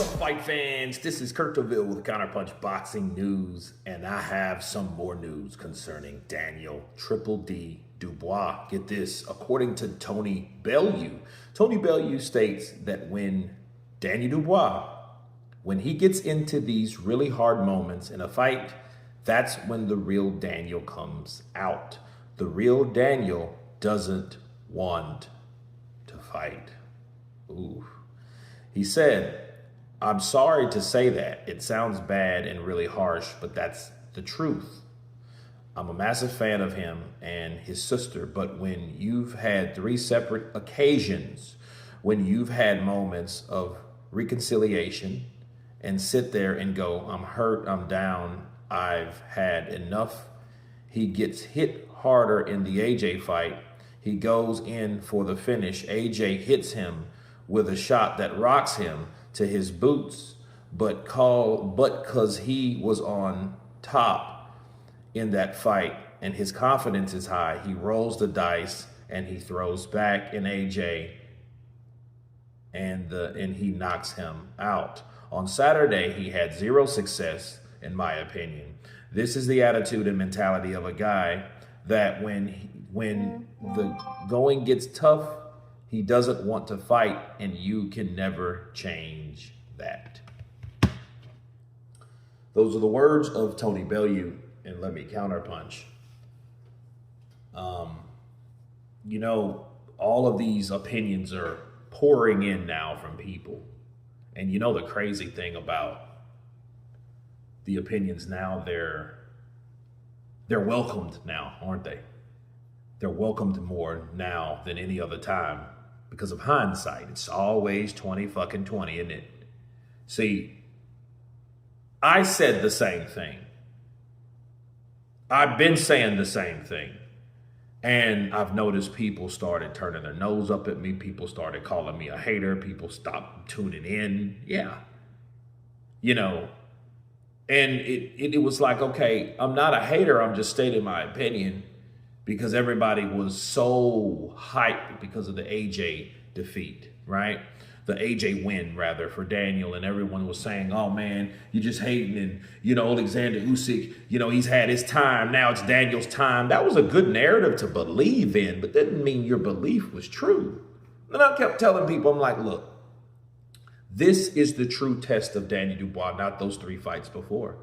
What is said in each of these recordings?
up, fight fans? This is Kurt Dubois with Counterpunch Boxing News, and I have some more news concerning Daniel Triple D Dubois. Get this, according to Tony Bellew states that when Daniel Dubois, when he gets into these really hard moments in a fight, that's when the real Daniel comes out. The real Daniel doesn't want to fight. Ooh. He said, "I'm sorry to say that. It sounds bad and really harsh, but that's the truth. I'm a massive fan of him and his sister, but when you've had 3 separate occasions, when you've had moments of reconciliation and sit there and go, I'm hurt, I'm down, I've had enough." He gets hit harder in the AJ fight. He goes in for the finish. AJ hits him with a shot that rocks him to his boots, but because he was on top in that fight and his confidence is high, he rolls the dice and he throws back in AJ and he knocks him out. On Saturday, he had 0 success, in my opinion. This is the attitude and mentality of a guy that when the going gets tough, he doesn't want to fight, and you can never change that. Those are the words of Tony Bellew, and let me counterpunch. You know, all of these opinions are pouring in now from people. And you know the crazy thing about the opinions now, they're welcomed now, aren't they? They're welcomed more now than any other time. Because of hindsight, it's always 20 isn't it? See, I said the same thing. I've been saying the same thing. And I've noticed people started turning their nose up at me. People started calling me a hater. People stopped tuning in. Yeah. You know, and it was like, okay, I'm not a hater. I'm just stating my opinion. Because everybody was so hyped because of the AJ defeat, right? The AJ win, rather, for Daniel. And everyone was saying, oh, man, you're just hating. And, you know, Alexander Usyk, you know, he's had his time. Now it's Daniel's time. That was a good narrative to believe in, but that didn't mean your belief was true. And I kept telling people, I'm like, look, this is the true test of Daniel Dubois, not those 3 fights before.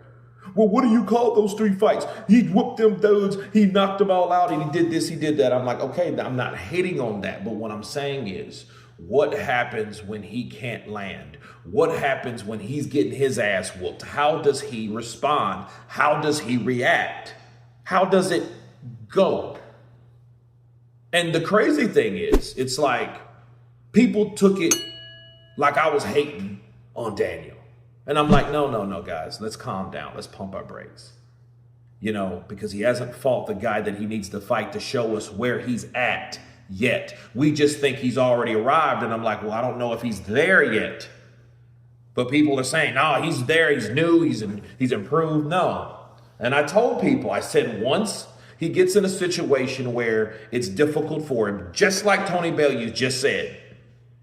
Well, what do you call those 3 fights? He whooped them dudes, he knocked them all out, and he did this, he did that. I'm like, okay, I'm not hating on that. But what I'm saying is, what happens when he can't land? What happens when he's getting his ass whooped? How does he respond? How does he react? How does it go? And the crazy thing is, it's like people took it like I was hating on Daniel. And I'm like, no, guys, let's calm down. Let's pump our brakes. You know, because he hasn't fought the guy that he needs to fight to show us where he's at yet. We just think he's already arrived. And I'm like, well, I don't know if he's there yet. But people are saying, no, he's there. He's new. He's improved. No. And I told people, I said, once he gets in a situation where it's difficult for him, just like Tony Bellew just said,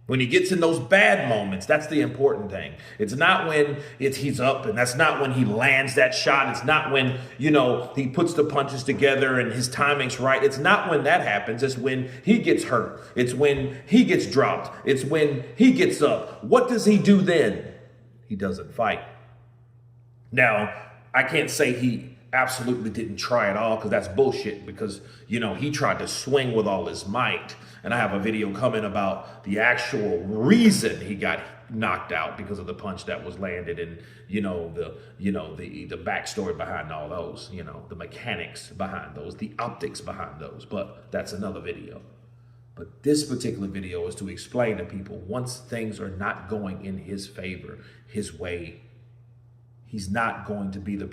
when he gets in those bad moments, that's the important thing. It's not when he's up, and that's not when he lands that shot. It's not when, you know, he puts the punches together and his timing's right. It's not when that happens. It's when he gets hurt. It's when he gets dropped. It's when he gets up. What does he do then? He doesn't fight. Now, I can't say he absolutely didn't try at all, because that's bullshit, because, you know, he tried to swing with all his might. And I have a video coming about the actual reason he got knocked out because of the punch that was landed, and the backstory behind all those, you know, the mechanics behind those, the optics behind those. But that's another video. But this particular video is to explain to people, once things are not going in his favor, his way, he's not going to be the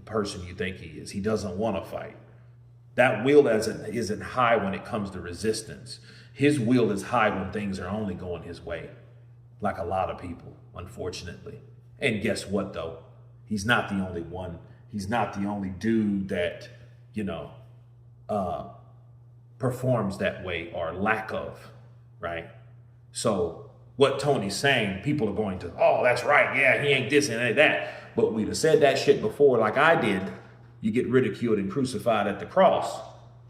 person you think he is. He doesn't want to fight. That will isn't high when it comes to resistance. His will is high when things are only going his way, like a lot of people, unfortunately. And guess what, though? He's not the only one. He's not the only dude that, you know, performs that way, or lack of, right? So what Tony's saying, people are going to, oh, that's right. Yeah, he ain't this and ain't that. But we'd have said that shit before, like I did. You get ridiculed and crucified at the cross.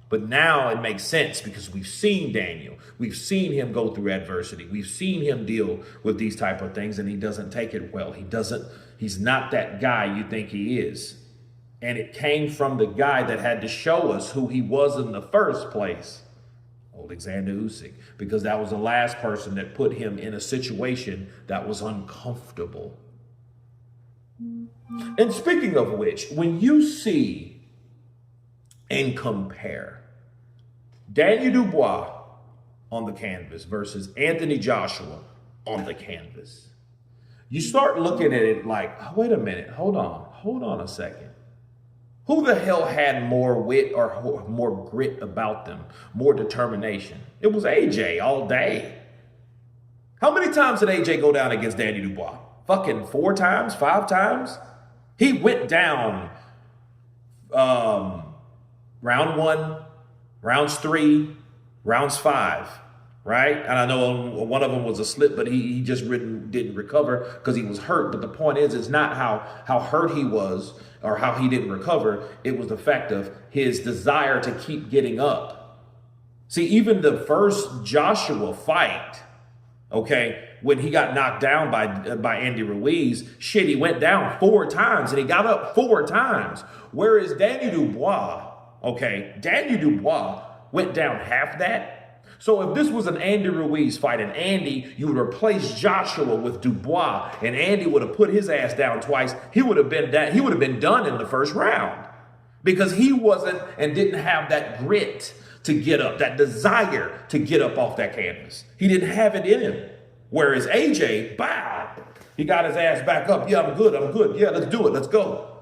But now it makes sense because we've seen Daniel. We've seen him go through adversity. We've seen him deal with these type of things, and he doesn't take it well. He's not that guy you think he is. And it came from the guy that had to show us who he was in the first place, Alexander Usyk, because that was the last person that put him in a situation that was uncomfortable. And speaking of which, when you see and compare Daniel Dubois on the canvas versus Anthony Joshua on the canvas, you start looking at it like, oh, wait a minute, hold on a second. Who the hell had more wit or more grit about them, more determination? It was AJ all day. How many times did AJ go down against Daniel Dubois? Fucking 4 times, 5 times? He went down round 1, rounds 3, rounds 5, right? And I know one of them was a slip, but he just didn't recover because he was hurt. But the point is, it's not how hurt he was or how he didn't recover. It was the fact of his desire to keep getting up. See, even the first Joshua fight, okay, when he got knocked down by Andy Ruiz, shit, he went down 4 times and he got up 4 times. Whereas Daniel Dubois went down half that. So if this was an Andy Ruiz fight and Andy, you would replace Joshua with Dubois and Andy would have put his ass down twice, he would have been done in the first round because he wasn't and didn't have that grit to get up, that desire to get up off that canvas. He didn't have it in him. Whereas AJ, he got his ass back up. Yeah, I'm good. Yeah, let's do it. Let's go.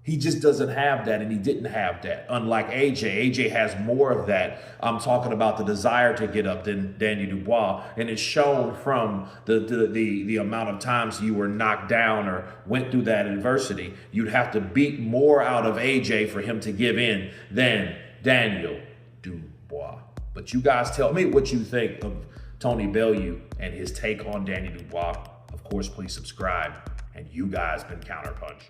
He just doesn't have that, and he didn't have that. Unlike AJ. AJ has more of that. I'm talking about the desire to get up than Daniel Dubois, and it's shown from the amount of times you were knocked down or went through that adversity. You'd have to beat more out of AJ for him to give in than Daniel Dubois. But you guys tell me what you think of Tony Bellew and his take on Daniel Dubois. Of course, please subscribe. And you guys been Counterpunch.